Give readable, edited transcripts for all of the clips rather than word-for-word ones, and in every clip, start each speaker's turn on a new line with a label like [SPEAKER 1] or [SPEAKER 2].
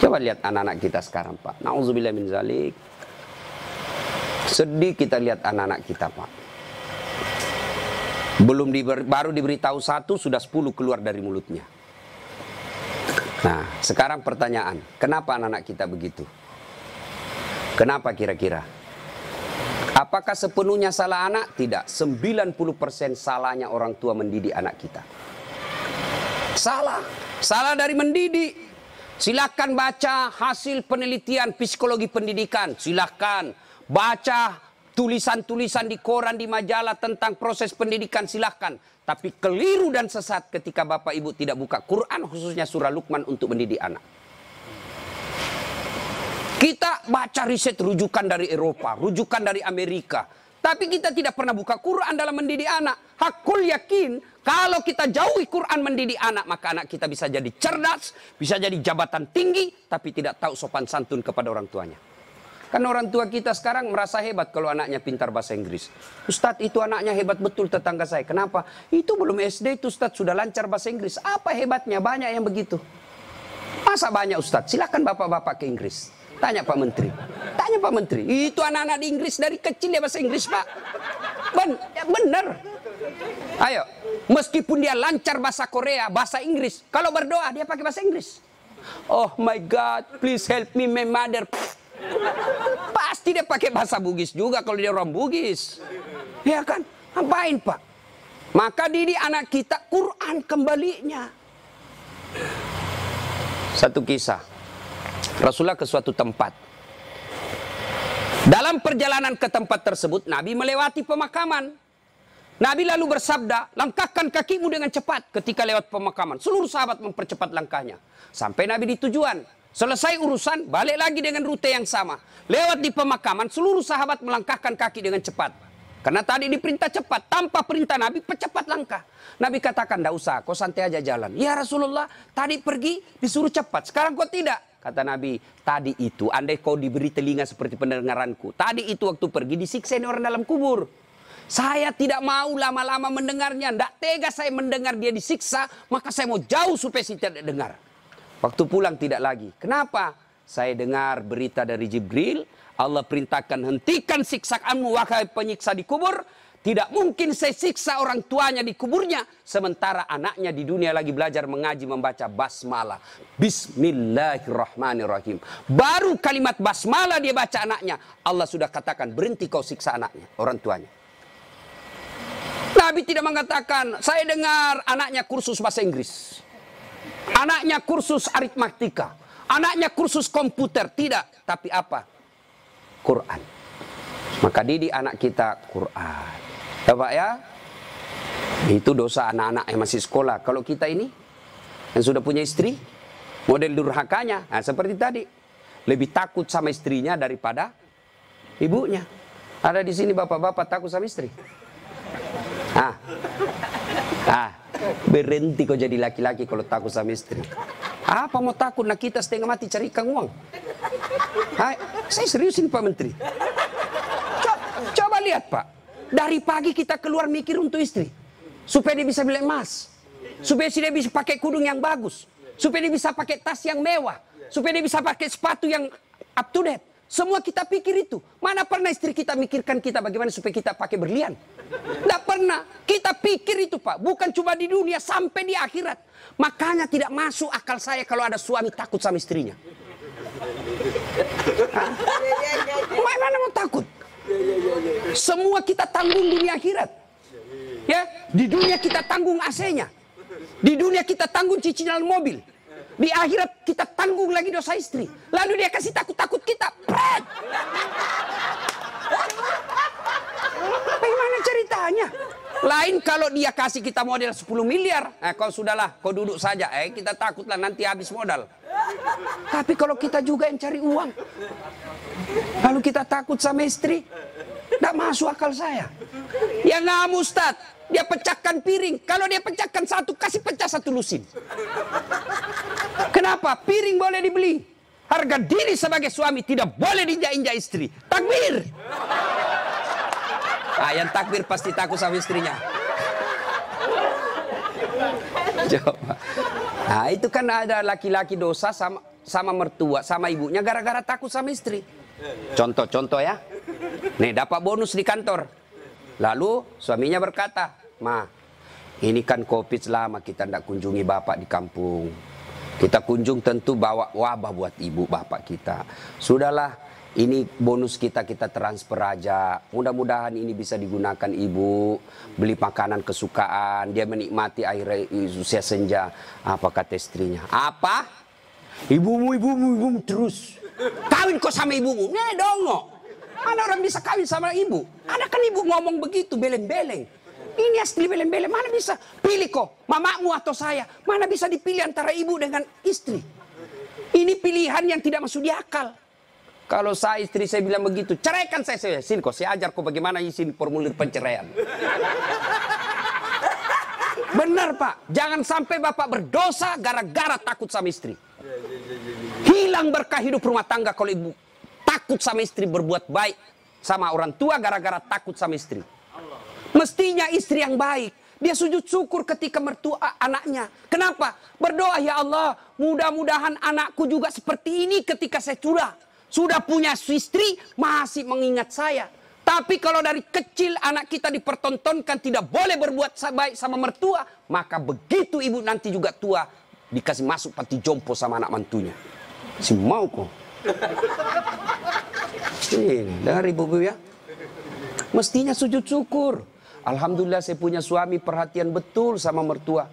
[SPEAKER 1] Coba lihat anak-anak kita sekarang, Pak. Nauzubillah min zalik. Sedih kita lihat anak-anak kita, Pak. Baru diberitahu satu, sudah 10 keluar dari mulutnya. Nah, sekarang pertanyaan, kenapa anak-anak kita begitu? Kenapa kira-kira? Apakah sepenuhnya salah anak? Tidak. 90% salahnya orang tua mendidik anak kita. Salah. Salah dari mendidik. Silakan baca hasil penelitian psikologi pendidikan. Silakan baca tulisan-tulisan di koran, di majalah tentang proses pendidikan. Silakan. Tapi keliru dan sesat ketika Bapak Ibu tidak buka Quran, khususnya surah Luqman untuk mendidik anak. Kita baca riset rujukan dari Eropa, rujukan dari Amerika. Tapi kita tidak pernah buka Quran dalam mendidik anak. Hakul yakin, kalau kita jauhi Quran mendidik anak, maka anak kita bisa jadi cerdas, bisa jadi jabatan tinggi, tapi tidak tahu sopan santun kepada orang tuanya. Kan orang tua kita sekarang merasa hebat kalau anaknya pintar bahasa Inggris. Ustadz, itu anaknya hebat betul tetangga saya. Kenapa? Itu belum SD itu Ustadz sudah lancar bahasa Inggris. Apa hebatnya? Banyak yang begitu. Masa banyak Ustadz? Silakan bapak-bapak ke Inggris. Tanya Pak Menteri. Tanya Pak Menteri. Itu anak-anak di Inggris dari kecil ya bahasa Inggris, Pak. Bener. Ayo. Meskipun dia lancar bahasa Korea, bahasa Inggris. Kalau berdoa dia pakai bahasa Inggris. Oh my God, please help me my mother. Pasti dia pakai bahasa Bugis juga kalau dia orang Bugis. Ya kan? Ngapain Pak? Maka didik anak kita Quran kembalinya. Satu kisah. Rasulullah ke suatu tempat. Dalam perjalanan ke tempat tersebut, Nabi melewati pemakaman. Nabi lalu bersabda, langkahkan kakimu dengan cepat ketika lewat pemakaman. Seluruh sahabat mempercepat langkahnya. Sampai Nabi di tujuan. Selesai urusan, balik lagi dengan rute yang sama. Lewat di pemakaman, seluruh sahabat melangkahkan kaki dengan cepat. Karena tadi diperintah cepat, tanpa perintah Nabi, percepat langkah. Nabi katakan, tidak usah, kau santai aja jalan. Ya Rasulullah, tadi pergi disuruh cepat, sekarang kau tidak. Kata Nabi, tadi itu andai kau diberi telinga seperti pendengaranku. Tadi itu waktu pergi disiksa orang dalam kubur. Saya tidak mau lama-lama mendengarnya. Tidak tega saya mendengar dia disiksa. Maka saya mau jauh supaya saya tidak dengar. Waktu pulang tidak lagi. Kenapa? Saya dengar berita dari Jibril. Allah perintahkan hentikan siksaanmu wahai penyiksa di kubur. Tidak mungkin saya siksa orang tuanya di kuburnya. Sementara anaknya di dunia lagi belajar mengaji membaca basmalah. Bismillahirrahmanirrahim. Baru kalimat basmalah dia baca anaknya. Allah sudah katakan berhenti kau siksa anaknya, orang tuanya. Nabi tidak mengatakan saya dengar anaknya kursus bahasa Inggris. Anaknya kursus aritmatika. Anaknya kursus komputer. Tidak. Tapi apa? Quran. Maka didik anak kita Quran. Ya Pak ya, itu dosa anak-anak yang masih sekolah. Kalau kita ini, yang sudah punya istri, model durhakanya, nah seperti tadi. Lebih takut sama istrinya daripada ibunya. Ada di sini bapak-bapak takut sama istri. Berhenti kau jadi laki-laki kalau takut sama istri. Apa mau takut? Nah kita setengah mati cari ikan uang. Saya seriusin Pak Menteri. Coba lihat Pak. Dari pagi kita keluar mikir untuk istri. Supaya dia bisa beli emas. Supaya dia bisa pakai kudung yang bagus. Supaya dia bisa pakai tas yang mewah. Supaya dia bisa pakai sepatu yang up to date. Semua kita pikir itu. Mana pernah istri kita mikirkan kita bagaimana supaya kita pakai berlian? Tidak pernah. Kita pikir itu Pak. Bukan cuma di dunia, sampai di akhirat. Makanya tidak masuk akal saya kalau ada suami takut sama istrinya. Mana mau takut? Semua kita tanggung dunia akhirat. Ya, di dunia kita tanggung AC-nya. Di dunia kita tanggung cicilan mobil. Di akhirat kita tanggung lagi dosa istri. Lalu dia kasih takut-takut kita. Bagaimana ceritanya? Lain kalau dia kasih kita modal 10 miliar. Kau sudahlah, kau duduk saja. Kita takutlah nanti habis modal. Tapi kalau kita juga yang cari uang. Lalu kita takut sama istri. Tidak masuk akal saya. Ya nggak Ustaz. Dia pecahkan piring. Kalau dia pecahkan satu, kasih pecah satu lusin. Kenapa? Piring boleh dibeli. Harga diri sebagai suami tidak boleh diinjak-injak istri. Takbir. Yang takbir pasti takut sama istrinya. Coba. Itu kan ada laki-laki dosa sama sama mertua, sama ibunya gara-gara takut sama istri. Contoh ya. Nih dapat bonus di kantor. Lalu suaminya berkata, "Ma, ini kan COVID lama kita tidak kunjungi bapak di kampung. Kita kunjung tentu bawa wabah buat ibu bapak kita. Sudahlah, ini bonus kita transfer aja. Mudah-mudahan ini bisa digunakan ibu. Beli makanan kesukaan. Dia menikmati air usia senja." Apa kata istrinya? "Apa? Ibumu terus. Kawin kok sama ibumu?" Nih dongo. Mana orang bisa kawin sama ibu? Ada kan ibu ngomong begitu, beleng-beleng. Ini asli beleng-beleng. Mana bisa pilih kok, mamamu atau saya? Mana bisa dipilih antara ibu dengan istri? Ini pilihan yang tidak masuk di akal. Kalau saya istri saya bilang begitu, ceraikan saya. Sini kok, saya ajar kok bagaimana isi formulir penceraian. Benar Pak, jangan sampai bapak berdosa gara-gara takut sama istri. Hilang berkah hidup rumah tangga kalau ibu takut sama istri, berbuat baik sama orang tua gara-gara takut sama istri. Mestinya istri yang baik, dia sujud syukur ketika mertua anaknya. Kenapa? Berdoa, "Ya Allah, mudah-mudahan anakku juga seperti ini ketika saya sudah punya istri, masih mengingat saya." Tapi kalau dari kecil anak kita dipertontonkan tidak boleh berbuat baik sama mertua, maka begitu ibu nanti juga tua, dikasih masuk panti jompo sama anak mantunya. Si mau kok. Ini, dengar ibu ya. Mestinya sujud syukur. Alhamdulillah saya punya suami perhatian betul sama mertua.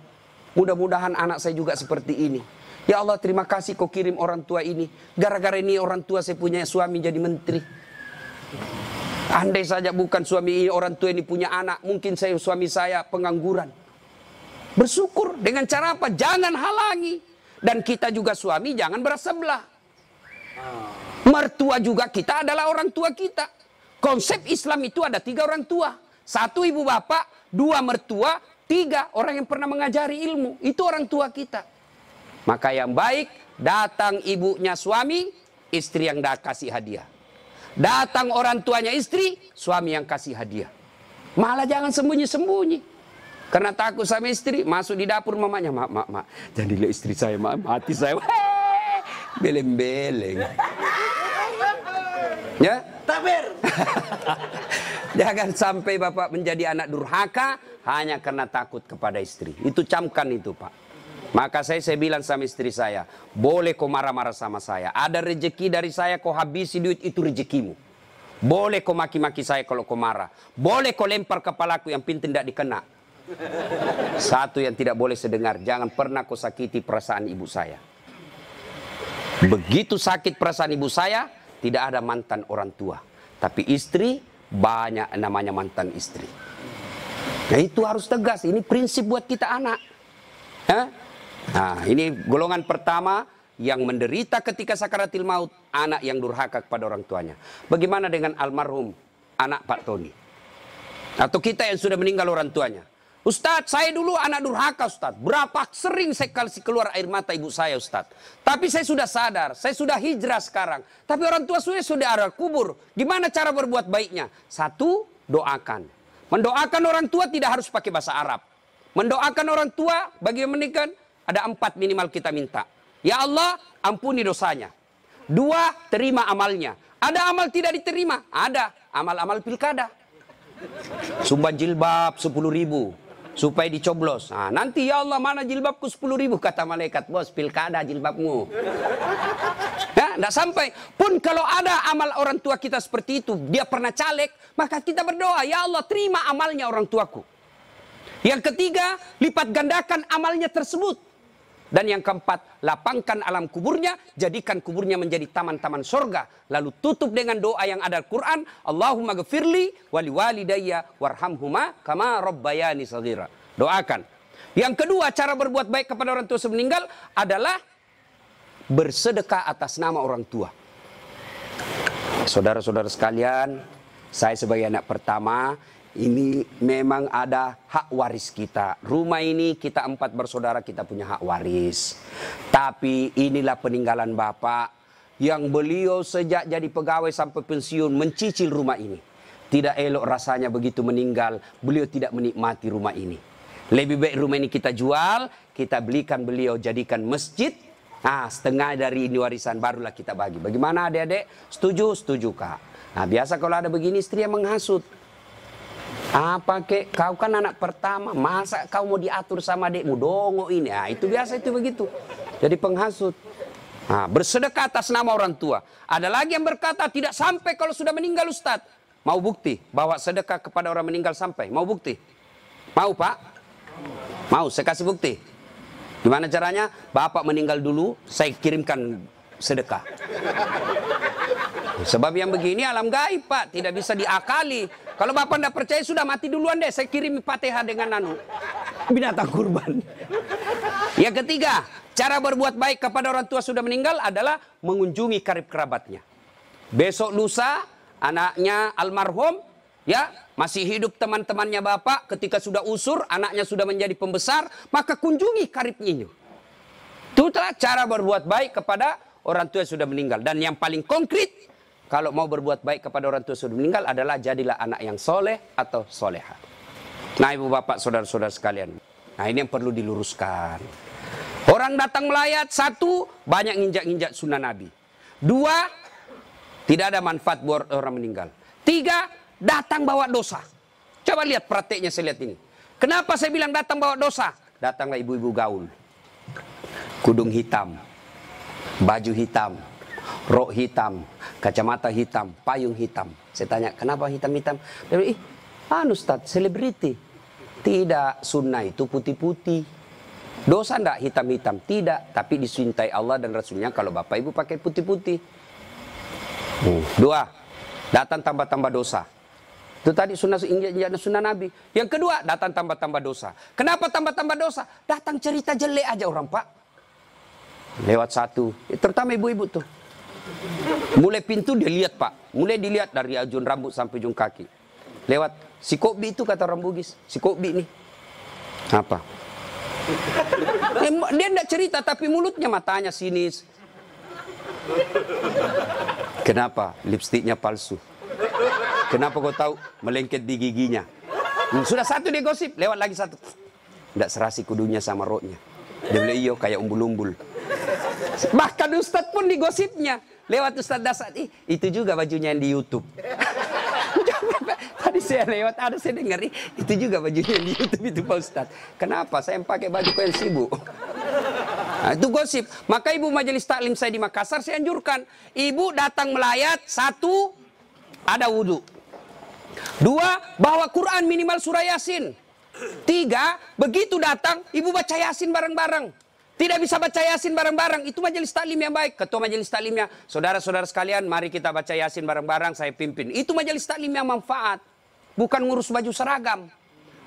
[SPEAKER 1] Mudah-mudahan anak saya juga seperti ini. Ya Allah, terima kasih kau kirim orang tua ini. Gara-gara ini orang tua saya punya suami jadi menteri. Andai saja bukan suami ini, orang tua ini punya anak, mungkin suami saya pengangguran. Bersyukur dengan cara apa? Jangan halangi. Dan kita juga suami jangan bersebelah. Mertua juga kita adalah orang tua kita. Konsep Islam itu ada 3 orang tua. 1 ibu bapak, 2 mertua, 3 orang yang pernah mengajari ilmu. Itu orang tua kita. Maka yang baik, datang ibunya suami, istri yang kasih hadiah. Datang orang tuanya istri, suami yang kasih hadiah. Malah jangan sembunyi-sembunyi. Karena takut sama istri, masuk di dapur mamanya, "Mak, jangan dilihat istri saya, mati saya." Beleng-beleng. Ya?
[SPEAKER 2] Takbir.
[SPEAKER 1] Jangan sampai bapak menjadi anak durhaka hanya karena takut kepada istri. Itu camkan itu Pak. Maka saya bilang sama istri saya, boleh kau marah-marah sama saya. Ada rezeki dari saya kau habisi duit, itu rezekimu. Boleh kau maki-maki saya kalau kau marah. Boleh kau lempar kepalaku, yang penting tidak dikena. Satu yang tidak boleh sedengar, jangan pernah kau sakiti perasaan ibu saya. Begitu sakit perasaan ibu saya, tidak ada mantan orang tua. Tapi istri, banyak namanya mantan istri. Nah itu harus tegas, ini prinsip buat kita anak. Nah ini golongan pertama yang menderita ketika sakaratil maut, anak yang durhaka kepada orang tuanya. Bagaimana dengan almarhum anak Pak Tony? Atau kita yang sudah meninggal orang tuanya? "Ustadz, saya dulu anak durhaka Ustadz. Berapa sering saya kasih keluar air mata ibu saya Ustadz. Tapi saya sudah sadar, saya sudah hijrah sekarang. Tapi orang tua saya sudah ada kubur. Gimana cara berbuat baiknya?" 1, doakan. Mendoakan orang tua tidak harus pakai bahasa Arab. Mendoakan orang tua bagi yang menikah ada 4 minimal kita minta. Ya Allah, ampuni dosanya. 2, terima amalnya. Ada amal tidak diterima? Ada. Amal-amal pilkada. Sumbang jilbab 10.000. Supaya dicoblos. Nah, nanti ya Allah mana jilbabku 10.000, kata malaikat, "Bos, pilkada jilbabmu." Ya, enggak sampai. Pun kalau ada amal orang tua kita seperti itu, dia pernah caleg, maka kita berdoa, "Ya Allah, terima amalnya orang tuaku." Yang ketiga, lipat gandakan amalnya tersebut. Dan yang keempat, lapangkan alam kuburnya, jadikan kuburnya menjadi taman-taman surga. Lalu tutup dengan doa yang ada Al-Quran, "Allahumma ghafirli wali walidayya warhamhuma kama rabbayani shaghira." Doakan. Yang kedua, cara berbuat baik kepada orang tua semeninggal adalah bersedekah atas nama orang tua. Saudara-saudara sekalian, saya sebagai anak pertama, ini memang ada hak waris kita. Rumah ini kita 4 bersaudara, kita punya hak waris. Tapi inilah peninggalan Bapak yang beliau sejak jadi pegawai sampai pensiun mencicil rumah ini. Tidak elok rasanya begitu meninggal, beliau tidak menikmati rumah ini. Lebih baik rumah ini kita jual, kita belikan beliau jadikan masjid, Nah, setengah dari ini warisan barulah kita bagi. Bagaimana adik-adik? Setuju? Setuju, Kak. Nah, biasa kalau ada begini istri yang menghasut. Apa kek? Kau kan anak pertama, masa kau mau diatur sama adikmu? Dongo ini. Nah, itu biasa itu begitu. Jadi penghasut. Nah, bersedekah atas nama orang tua. Ada lagi yang berkata tidak sampai kalau sudah meninggal Ustadz. Mau bukti bahwa sedekah kepada orang meninggal sampai? Mau bukti? Mau, Pak? Mau, saya kasih bukti. Gimana caranya? Bapak meninggal dulu, saya kirimkan sedekah. Sebab yang begini alam gaib, Pak. Tidak bisa diakali. Kalau Bapak tidak percaya, sudah mati duluan deh. Saya kirim Fatihah dengan binatang kurban. Yang ketiga, cara berbuat baik kepada orang tua sudah meninggal adalah mengunjungi karib kerabatnya. Besok lusa, anaknya almarhum, ya, masih hidup teman-temannya Bapak, ketika sudah usur, anaknya sudah menjadi pembesar, maka kunjungi karibnya. Itulah cara berbuat baik kepada orang tua yang sudah meninggal. Dan yang paling konkret, kalau mau berbuat baik kepada orang tua yang sudah meninggal adalah jadilah anak yang soleh atau soleha. Nah, ibu bapak, saudara-saudara sekalian. Nah, ini yang perlu diluruskan. Orang datang melayat, satu, banyak nginjak-nginjak sunnah Nabi. Dua, tidak ada manfaat buat orang meninggal. Tiga, datang bawa dosa. Coba lihat prakteknya, saya lihat ini. Kenapa saya bilang datang bawa dosa? Datanglah ibu-ibu gaul. Kudung hitam, baju hitam, rok hitam, kacamata hitam, payung hitam. Saya tanya, kenapa hitam-hitam? Dia bilang, Ustaz, selebriti. Tidak, sunnah itu putih-putih. Dosa enggak hitam-hitam? Tidak, tapi dicintai Allah dan Rasulnya kalau bapak ibu pakai putih-putih. Dua, datang tambah-tambah dosa. Itu tadi sunnah Nabi. Yang kedua, datang tambah-tambah dosa. Kenapa tambah-tambah dosa? Datang cerita jelek aja orang, Pak. Lewat satu, terutama ibu-ibu tuh. Mulai pintu dia lihat, Pak. Mulai dilihat dari ujung rambut sampai ujung kaki. Lewat, si Kobi itu kata orang Bugis. Si Kobi nih. Apa? Dia enggak cerita, tapi mulutnya, matanya sinis. Kenapa? Lipstiknya palsu. Kenapa kau tahu? Melengket di giginya. Sudah satu dia gosip, lewat lagi satu. Tidak serasi kudunya sama roknya. Dia bilang, iyo kayak umbul-umbul. Bahkan Ustadz pun digosipnya. Lewat Ustadz Dasar, itu juga bajunya yang di YouTube. Tadi saya lewat, ada saya dengar, itu juga bajunya yang di YouTube itu Pak Ustadz. Kenapa? Saya yang pakai baju kau yang sibuk. Nah, itu gosip. Maka ibu majelis taklim saya di Makassar, saya anjurkan. Ibu datang melayat, satu, ada wudhu. Dua, bawa Quran minimal surah Yasin. Tiga, begitu datang, ibu baca Yasin bareng-bareng. Tidak bisa baca Yasin bareng-bareng, itu majelis taklim yang baik. Ketua majelis taklimnya, saudara-saudara sekalian, mari kita baca Yasin bareng-bareng, saya pimpin. Itu majelis taklim yang manfaat. Bukan ngurus baju seragam.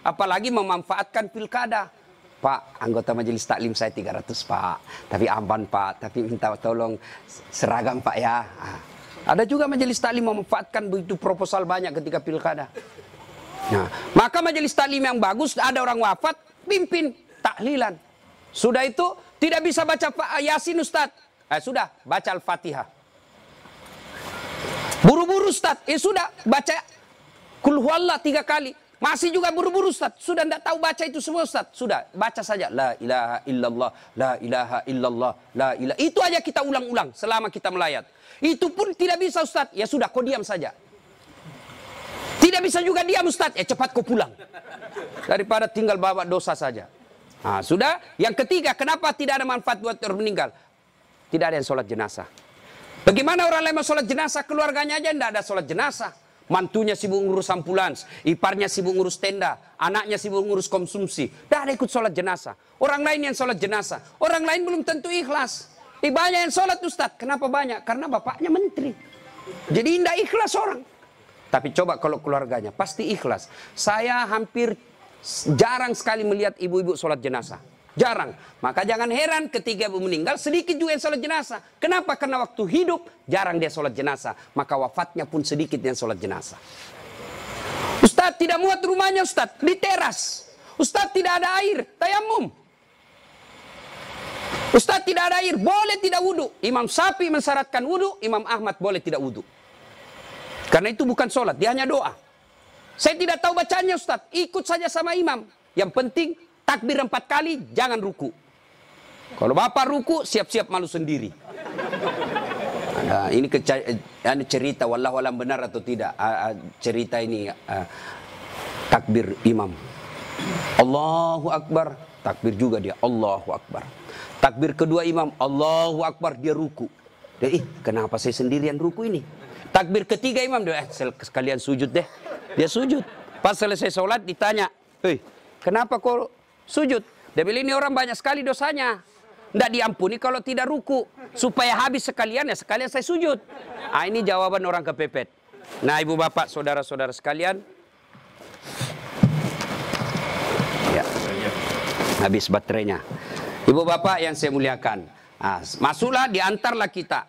[SPEAKER 1] Apalagi memanfaatkan pilkada. Pak, anggota majelis taklim saya 300, Pak. Tapi amban, Pak. Tapi minta tolong seragam, Pak, ya. Ada juga majelis taklim memanfaatkan begitu proposal banyak ketika pilkada. Nah, maka majelis taklim yang bagus, ada orang wafat, pimpin tahlilan. Sudah itu, tidak bisa baca Yasin, Ustaz. Sudah, baca Al-Fatihah. Buru-buru, Ustaz. Sudah, baca Qul huwallah 3 kali. Masih juga buru-buru, Ustaz. Sudah tidak tahu baca itu semua, Ustaz. Sudah, baca saja. La ilaha illallah, la ilaha illallah, la ilaha. Itu aja kita ulang-ulang selama kita melayat. Itu pun tidak bisa, Ustaz. Ya sudah, kau diam saja. Tidak bisa juga diam, Ustaz. Ya cepat kau pulang. Daripada tinggal bawa dosa saja. Nah, sudah. Yang ketiga, kenapa tidak ada manfaat buat orang meninggal? Tidak ada yang sholat jenazah. Bagaimana orang lain mau sholat jenazah? Keluarganya aja tidak ada sholat jenazah. Mantunya sibuk ngurus ambulans, iparnya sibuk ngurus tenda, anaknya sibuk ngurus konsumsi. Tidak ada ikut sholat jenazah. Orang lain yang sholat jenazah. Orang lain belum tentu ikhlas. Banyak yang sholat, Ustaz. Kenapa banyak? Karena bapaknya menteri. Jadi tidak ikhlas orang. Tapi coba kalau keluarganya, pasti ikhlas. Saya hampir jarang sekali melihat ibu-ibu sholat jenazah. Jarang. Maka jangan heran ketika ibu meninggal, sedikit juga yang sholat jenazah. Kenapa? Karena waktu hidup, jarang dia sholat jenazah. Maka wafatnya pun sedikit yang sholat jenazah. Ustaz tidak muat rumahnya, Ustaz. Di teras. Ustaz tidak ada air. Tayamum. Ustaz tidak ada air. Boleh tidak wudhu. Imam Syafi'i mensyaratkan wudhu. Imam Ahmad boleh tidak wudhu. Karena itu bukan sholat. Dia hanya doa. Saya tidak tahu bacanya, Ustaz. Ikut saja sama imam. Yang penting takbir 4 kali, jangan ruku. Kalau bapak ruku, siap-siap malu sendiri. Nah, ini cerita, wallahu alam benar atau tidak. Cerita ini takbir imam. Allahu Akbar, takbir juga dia, Allahu Akbar. Takbir kedua imam, Allahu Akbar, dia ruku. Dia, kenapa saya sendirian ruku ini? Takbir ketiga imam, dia sekalian sujud deh. Dia sujud. Pas selesai sholat ditanya, hei, kenapa kau sujud? Dia bilang, ini orang banyak sekali dosanya. Tidak diampuni kalau tidak ruku. Supaya habis sekalian, ya sekalian saya sujud. Ini jawaban orang kepepet. Nah, ibu bapak, saudara-saudara sekalian. Ya, habis baterainya. Ibu bapak yang saya muliakan. Masuklah, diantarlah kita.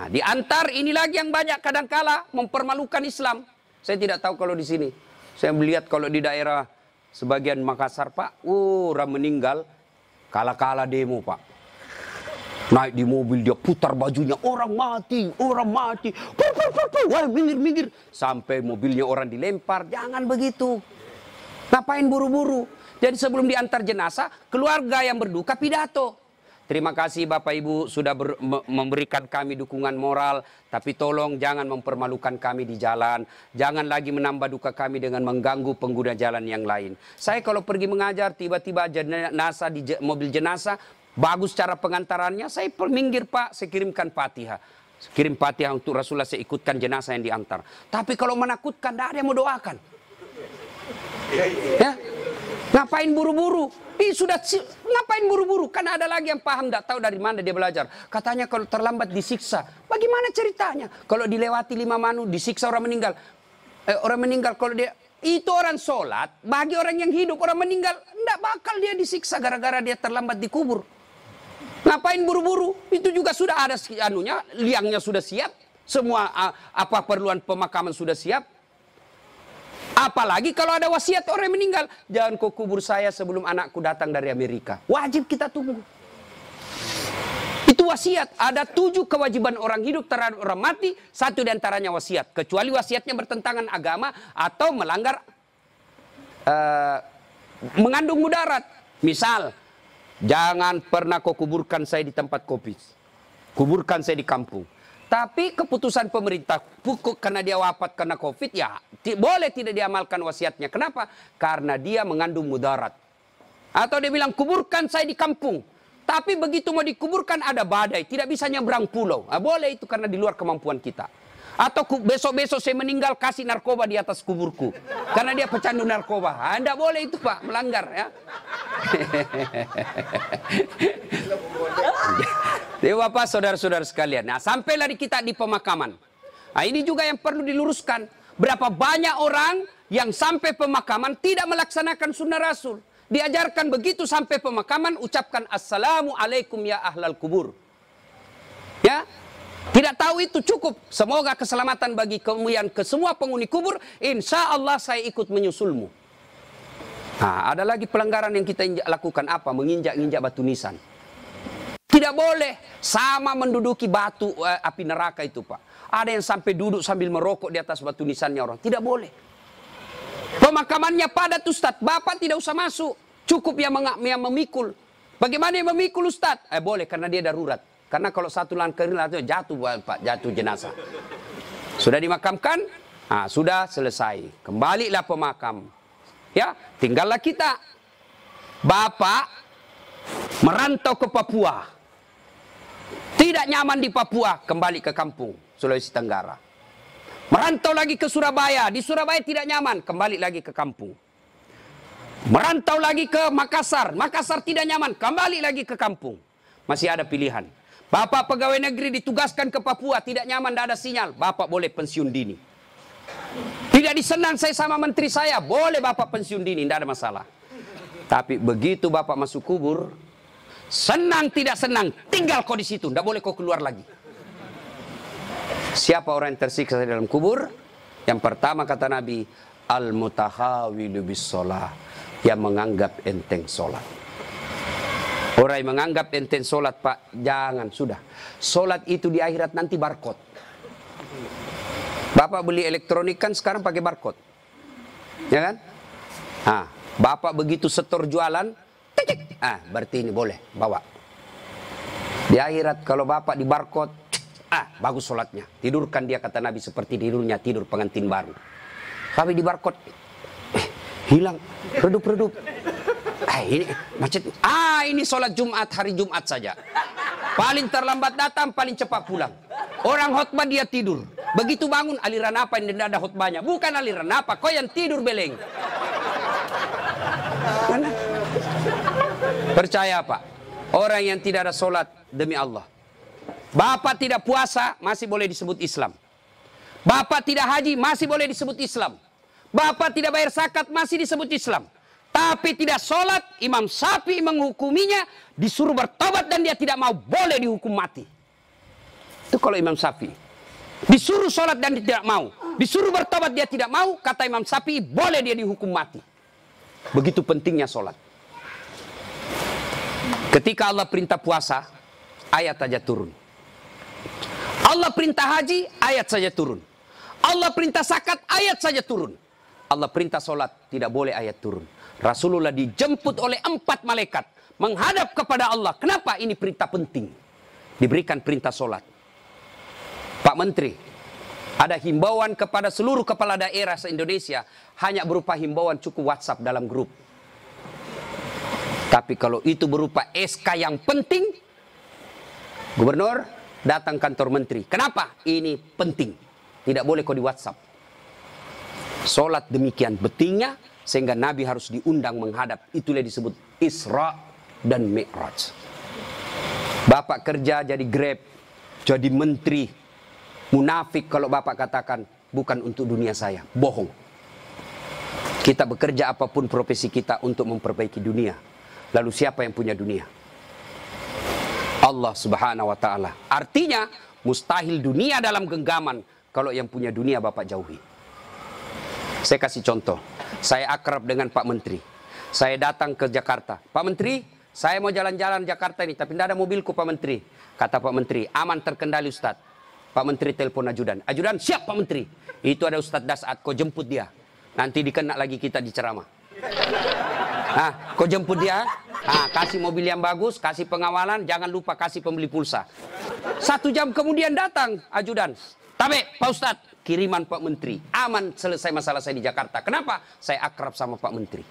[SPEAKER 1] Diantar, ini lagi yang banyak kadangkala mempermalukan Islam. Saya tidak tahu kalau di sini. Saya melihat kalau di daerah sebagian Makassar, Pak, orang meninggal, kala-kala demo, Pak. Naik di mobil, dia putar bajunya, orang mati, wah, minggir. Sampai mobilnya orang dilempar, jangan begitu. Ngapain buru-buru? Jadi sebelum diantar jenazah, keluarga yang berduka pidato. Terima kasih Bapak Ibu sudah memberikan kami dukungan moral. Tapi tolong jangan mempermalukan kami di jalan. Jangan lagi menambah duka kami dengan mengganggu pengguna jalan yang lain. Saya kalau pergi mengajar, tiba-tiba jenazah di mobil jenazah, bagus cara pengantarannya, saya minggir Pak, saya kirimkan Fatihah. Kirim Fatihah untuk Rasulullah, saya ikutkan jenazah yang diantar. Tapi kalau menakutkan, tidak ada yang mau doakan. Ya? Ngapain buru-buru? Ngapain buru-buru? Kan ada lagi yang paham, tidak tahu dari mana dia belajar. Katanya kalau terlambat disiksa. Bagaimana ceritanya? Kalau dilewati 5 manu, disiksa orang meninggal. Orang meninggal kalau dia... Itu orang sholat, bagi orang yang hidup, orang meninggal, tidak bakal dia disiksa gara-gara dia terlambat dikubur. Ngapain buru-buru? Itu juga sudah ada liangnya sudah siap. Semua apa perluan pemakaman sudah siap. Apalagi kalau ada wasiat orang yang meninggal. Jangan kau kubur saya sebelum anakku datang dari Amerika. Wajib kita tunggu. Itu wasiat. Ada 7 kewajiban orang hidup terhadap orang mati. 1 diantaranya wasiat. Kecuali wasiatnya bertentangan agama atau melanggar mengandung mudarat. Misal, jangan pernah kau kuburkan saya di tempat kopi. Kuburkan saya di kampung. Tapi keputusan pemerintah karena dia wafat karena COVID, ya boleh tidak diamalkan wasiatnya. Kenapa? Karena dia mengandung mudarat. Atau dia bilang kuburkan saya di kampung. Tapi begitu mau dikuburkan ada badai, tidak bisa nyebrang pulau. Boleh itu karena di luar kemampuan kita. Atau besok-besok saya meninggal kasih narkoba di atas kuburku. Karena dia pecandu narkoba. Tidak boleh itu Pak, melanggar ya. Jadi Bapak, saudara-saudara sekalian. Nah, sampailah kita di pemakaman. Nah, ini juga yang perlu diluruskan. Berapa banyak orang yang sampai pemakaman tidak melaksanakan sunnah Rasul. Diajarkan begitu sampai pemakaman, ucapkan Assalamualaikum ya ahlal kubur. Ya, tidak tahu itu cukup. Semoga keselamatan bagi kemuliaan ke semua penghuni kubur. Insya Allah saya ikut menyusulmu. Nah, ada lagi pelanggaran yang kita lakukan apa? Menginjak-injak batu nisan. Tidak boleh sama menduduki batu api neraka itu Pak. Ada yang sampai duduk sambil merokok di atas batu nisannya orang. Tidak boleh. Pemakamannya padat Ustaz. Bapak tidak usah masuk. Cukup yang memikul. Bagaimana yang memikul Ustaz? Boleh karena dia darurat. Karena kalau satu langkah jatuh Pak, jatuh jenazah. Sudah dimakamkan? Nah, sudah selesai. Kembalilah pemakam. Ya, tinggallah kita. Bapak merantau ke Papua. Tidak nyaman di Papua, kembali ke kampung, Sulawesi Tenggara. Merantau lagi ke Surabaya, di Surabaya tidak nyaman, kembali lagi ke kampung. Merantau lagi ke Makassar, Makassar tidak nyaman, kembali lagi ke kampung. Masih ada pilihan. Bapak pegawai negeri ditugaskan ke Papua, tidak nyaman, tidak ada sinyal, Bapak boleh pensiun dini. Tidak disenang saya sama menteri saya, boleh Bapak pensiun dini, tidak ada masalah. Tapi begitu Bapak masuk kubur, senang tidak senang, tinggal kau di situ, tidak boleh kau keluar lagi. Siapa orang yang tersiksa dalam kubur? Yang pertama kata Nabi, al-mutahawilu bis-sholah, yang menganggap enteng sholat. Orang yang menganggap enteng sholat Pak, jangan, sudah. Sholat itu di akhirat nanti barcode. Bapak beli elektronik kan sekarang pakai barcode, ya kan? Bapak begitu setor jualan, berarti ini boleh bawa. Di akhirat kalau bapak di barcode, bagus sholatnya. Tidurkan dia, kata Nabi, seperti tidurnya tidur pengantin baru. Tapi di barcode, hilang, redup-redup. Ini macet. Ini sholat Jumat, hari Jumat saja. Paling terlambat datang, paling cepat pulang. Orang khotbah dia tidur. Begitu bangun, aliran apa yang tidak ada khotbahnya? Bukan aliran apa, kau yang tidur beleng. Mana? Percaya Pak, orang yang tidak ada sholat demi Allah. Bapak tidak puasa, masih boleh disebut Islam. Bapak tidak haji, masih boleh disebut Islam. Bapak tidak bayar zakat, masih disebut Islam. Tapi tidak sholat, Imam Syafi'i menghukuminya, disuruh bertobat dan dia tidak mau, boleh dihukum mati. Itu kalau Imam Syafi'i. Disuruh sholat dan dia tidak mau. Disuruh bertobat dia tidak mau, kata Imam Syafi'i, boleh dia dihukum mati. Begitu pentingnya sholat. Ketika Allah perintah puasa, ayat saja turun. Allah perintah haji, ayat saja turun. Allah perintah zakat, ayat saja turun. Allah perintah sholat, tidak boleh ayat turun. Rasulullah dijemput oleh 4 malaikat menghadap kepada Allah. Kenapa? Ini perintah penting. Diberikan perintah sholat. Pak Menteri, ada himbauan kepada seluruh kepala daerah se-Indonesia, hanya berupa himbauan cukup WhatsApp dalam grup. Tapi kalau itu berupa SK yang penting, Gubernur datang kantor Menteri. Kenapa? Ini penting. Tidak boleh kau di WhatsApp. Sholat demikian pentingnya, sehingga Nabi harus diundang menghadap. Itulah disebut Isra dan Mi'raj. Bapak kerja jadi Grab, jadi menteri. Munafik kalau bapak katakan, bukan untuk dunia saya. Bohong. Kita bekerja apapun profesi kita untuk memperbaiki dunia. Lalu siapa yang punya dunia? Allah Subhanahu wa ta'ala. Artinya, mustahil dunia dalam genggaman. Kalau yang punya dunia bapak jauhi. Saya kasih contoh. Saya akrab dengan Pak Menteri. Saya datang ke Jakarta. Pak Menteri, saya mau jalan-jalan Jakarta ini, tapi tidak ada mobilku Pak Menteri. Kata Pak Menteri, aman terkendali Ustadz. Pak Menteri telepon ajudan. Ajudan, siap Pak Menteri. Itu ada Ustadz Dasat, kau jemput dia. Nanti dikena lagi kita diceramah. Kau jemput dia. Kasih mobil yang bagus, kasih pengawalan, jangan lupa kasih pembeli pulsa. 1 jam kemudian datang ajudan. Tabe, Pak Ustadz, kiriman Pak Menteri. Aman, selesai masalah saya di Jakarta. Kenapa? Saya akrab sama Pak Menteri.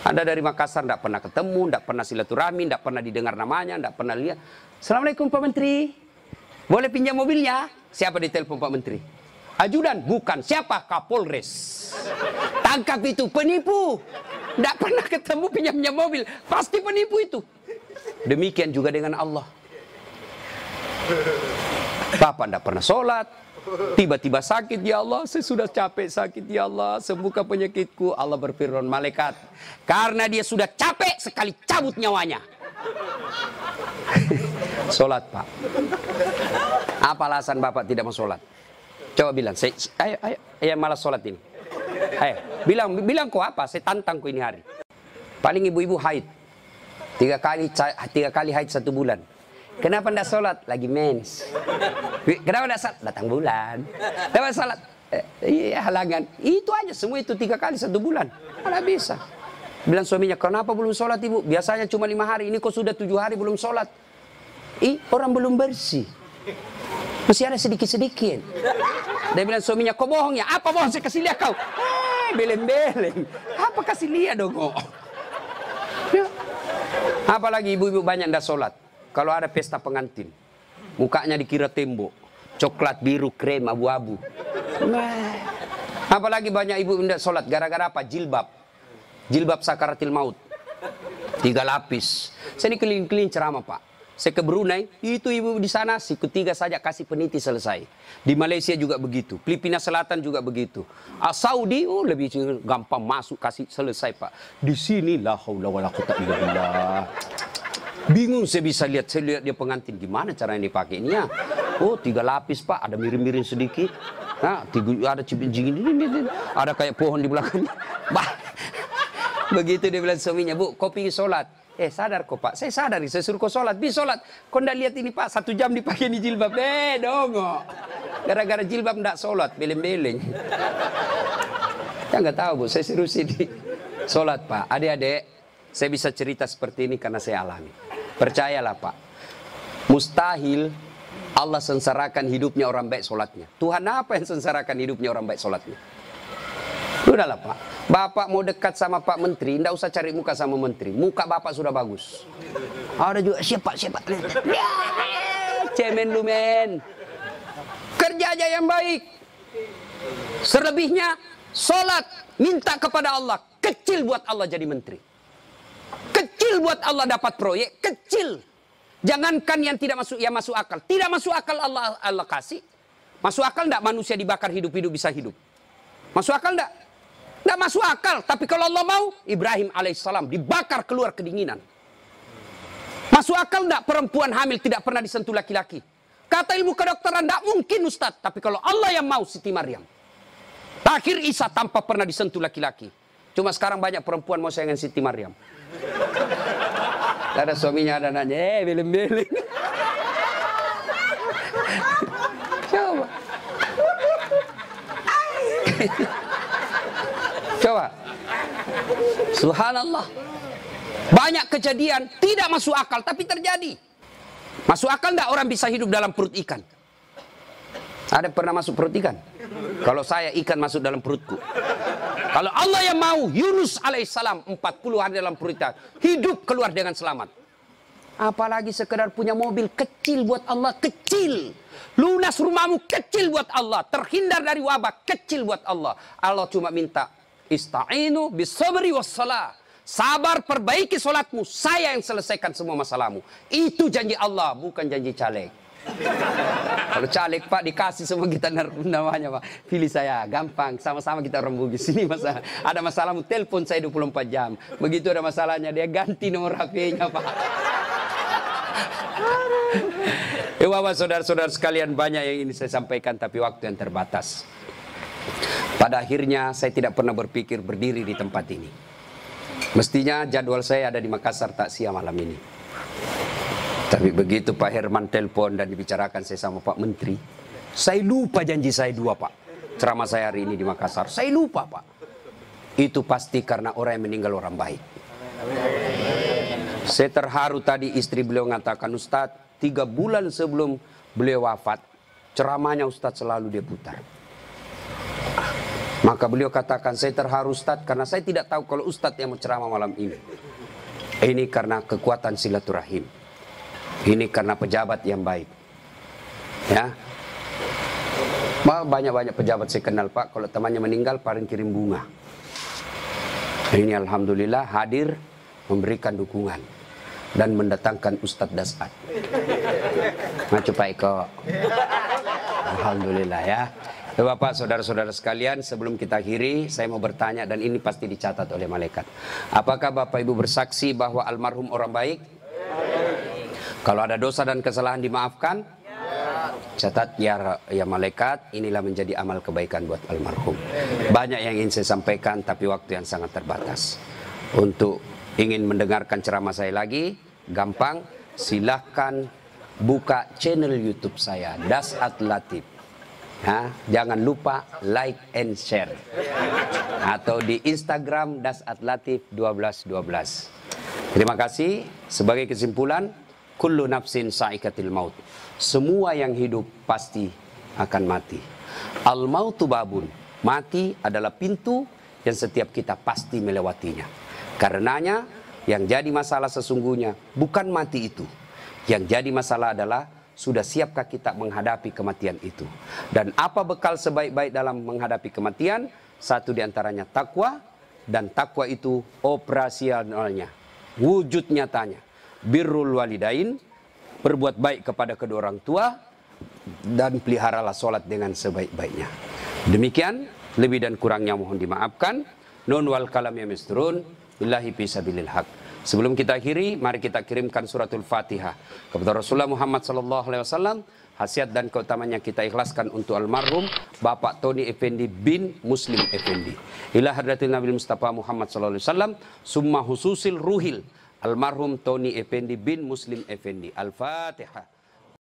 [SPEAKER 1] Anda dari Makassar tidak pernah ketemu, tidak pernah silaturahmi, tidak pernah didengar namanya, tidak pernah lihat. Assalamualaikum Pak Menteri. Boleh pinjam mobilnya? Siapa ditelepon Pak Menteri? Ajudan, bukan. Siapa? Kapolres. Tangkap itu, penipu. Tidak pernah ketemu pinjam mobil. Pasti penipu itu. Demikian juga dengan Allah. Bapak tidak pernah sholat. Tiba-tiba sakit, ya Allah, saya sudah capek sakit, ya Allah, sembuhkan penyakitku. Allah berfirman, malaikat, karena dia sudah capek, sekali cabut nyawanya. Sholat Pak. Apa alasan Bapak tidak mau sholat? Coba bilang, ayo malas sholat ini. Ayo, bilang kok apa? Saya tantang kok ini hari. Paling ibu-ibu haid. 3 kali haid 1 bulan. Kenapa tidak sholat? Lagi mens. Kenapa tidak sholat? Datang bulan. Kenapa sholat? Iya, halangan. Itu aja, semua itu 3 kali 1 bulan. Mana bisa. Bilang suaminya, kenapa belum sholat ibu? Biasanya cuma 5 hari, ini kok sudah 7 hari belum sholat. Orang belum bersih. Masih ada sedikit-sedikit. Dia bilang suaminya, kok bohong ya? Apa bohong? Saya kasih lihat kau. Beleng-beleng. Apa kasih lihat dong? Ya. Apalagi ibu-ibu banyak tidak sholat. Kalau ada pesta pengantin, mukanya dikira tembok, coklat, biru, krem, abu-abu. Apalagi banyak ibu tidak sholat, gara-gara apa? Jilbab. Jilbab sakaratil maut. 3 lapis. Saya ini keliling-keliling ceramah Pak. Saya ke Brunei, itu ibu di sana, siku 3 saja kasih peniti selesai. Di Malaysia juga begitu, Filipina Selatan juga begitu. Saudi, lebih gampang masuk, kasih selesai Pak. Di sini la haula wala quwwata illa billah. Bingung saya bisa lihat, dia pengantin gimana caranya dipakai ini ya. 3 lapis Pak, ada miring-miring sedikit. Ada cipin-cipin ini, ada kayak pohon di belakangnya. Begitu dia bilang suaminya, Bu, kau pergi sholat. Sadar kok Pak, saya sadar, saya suruh kau sholat. Bisa sholat, kau ndak lihat ini Pak, 1 jam dipakai di jilbab. Dongo. Gara-gara jilbab ndak sholat, beleng-beleng. Ya nggak tahu Bu, saya suruh sini sholat Pak. Adik-adik, saya bisa cerita seperti ini karena saya alami. Percayalah Pak, Mustahil Allah sengsarakan hidupnya orang baik sholatnya. Tuhan apa yang sengsarakan hidupnya orang baik sholatnya? Udahlah Pak, Bapak mau dekat sama Pak Menteri, tidak usah cari muka sama Menteri. Muka Bapak sudah bagus. Ada juga siapa? Ya, cemen lu men. Kerja aja yang baik. Selebihnya sholat, minta kepada Allah. Kecil buat Allah jadi menteri. Kecil buat Allah dapat proyek, kecil. Jangankan yang tidak masuk, yang masuk akal. Tidak masuk akal Allah kasih. Masuk akal enggak manusia dibakar hidup-hidup bisa hidup? Masuk akal enggak? Enggak masuk akal. Tapi kalau Allah mau, Ibrahim alaihissalam dibakar keluar kedinginan. Masuk akal enggak perempuan hamil tidak pernah disentuh laki-laki? Kata ilmu kedokteran enggak mungkin Ustaz. Tapi kalau Allah yang mau, Siti Maryam. Akhir Isa tanpa pernah disentuh laki-laki. Cuma sekarang banyak perempuan mau sayang Siti Maryam. Ada suaminya, ada anaknya, beling-beling. Coba. Coba. Subhanallah. Banyak kejadian tidak masuk akal tapi terjadi. Masuk akal enggak orang bisa hidup dalam perut ikan? Ada pernah masuk perut ikan? Kalau saya ikan masuk dalam perutku. Kalau Allah yang mau, Yunus alaihissalam 40 hari dalam perut ikan, hidup keluar dengan selamat. Apalagi sekedar punya mobil kecil buat Allah, kecil. Lunas rumahmu kecil buat Allah, terhindar dari wabah kecil buat Allah. Allah cuma minta ista'inu bisabri wassalah. Sabar, perbaiki solatmu, saya yang selesaikan semua masalahmu. Itu janji Allah, bukan janji caleg. Kalau caleg Pak dikasih semua kita namanya Pak, pilih saya, gampang, sama-sama kita orang Bugis. Ini masalah, ada masalahmu telepon saya 24 jam. Begitu ada masalahnya dia ganti nomor HP-nya Pak. Bapak saudara-saudara sekalian, banyak yang ingin saya sampaikan tapi waktu yang terbatas. Pada akhirnya saya tidak pernah berpikir berdiri di tempat ini. Mestinya jadwal saya ada di Makassar takziah malam ini. Tapi begitu Pak Herman telepon dan dibicarakan saya sama Pak Menteri, saya lupa janji saya 2 Pak. Ceramah saya hari ini di Makassar, saya lupa Pak. Itu pasti karena orang yang meninggal orang baik. Saya terharu tadi istri beliau mengatakan, Ustadz 3 bulan sebelum beliau wafat, ceramahnya Ustadz selalu dia putar. Maka beliau katakan, saya terharu Ustadz karena saya tidak tahu kalau Ustadz yang mau ceramah malam ini. Ini karena kekuatan silaturahim. Ini karena pejabat yang baik. Ya. Banyak-banyak pejabat saya kenal Pak, kalau temannya meninggal paling kirim bunga. Ini alhamdulillah hadir memberikan dukungan dan mendatangkan Ustadz Dasat. Maju Pak Eko. Alhamdulillah ya. Bapak, saudara-saudara sekalian, sebelum kita akhiri, saya mau bertanya dan ini pasti dicatat oleh malaikat. Apakah Bapak Ibu bersaksi bahwa almarhum orang baik? Kalau ada dosa dan kesalahan dimaafkan? Catat ya malaikat, inilah menjadi amal kebaikan buat almarhum. Banyak yang ingin saya sampaikan tapi waktu yang sangat terbatas. Untuk ingin mendengarkan ceramah saya lagi, gampang, silahkan buka channel YouTube saya, Dasat Latif. Nah, jangan lupa like and share. Atau di Instagram Dasat Latif 1212. Terima kasih. Sebagai kesimpulan, kullu nafsin sa'ikatil maut. Semua yang hidup pasti akan mati. Al mautu babun. Mati adalah pintu yang setiap kita pasti melewatinya. Karenanya yang jadi masalah sesungguhnya bukan mati itu. Yang jadi masalah adalah sudah siapkah kita menghadapi kematian itu. Dan apa bekal sebaik-baik dalam menghadapi kematian? Satu diantaranya takwa. Dan takwa itu operasionalnya, wujud nyatanya. Birrul walidain, berbuat baik kepada kedua orang tua. Dan peliharalah sholat dengan sebaik-baiknya. Demikian, lebih dan kurangnya mohon dimaafkan. Nun wal kalam ya misturun. Billahi fisabilil haq. Sebelum kita akhiri, mari kita kirimkan suratul Fatihah kepada Rasulullah Muhammad SAW. Khasiat dan keutamanya kita ikhlaskan untuk almarhum Bapak Tony Effendi bin Muslim Effendi. Ila hadratil Nabi Mustafa Muhammad SAW. Summa hususil ruhil almarhum Tony Effendi bin Muslim Effendi. Al-Fatihah.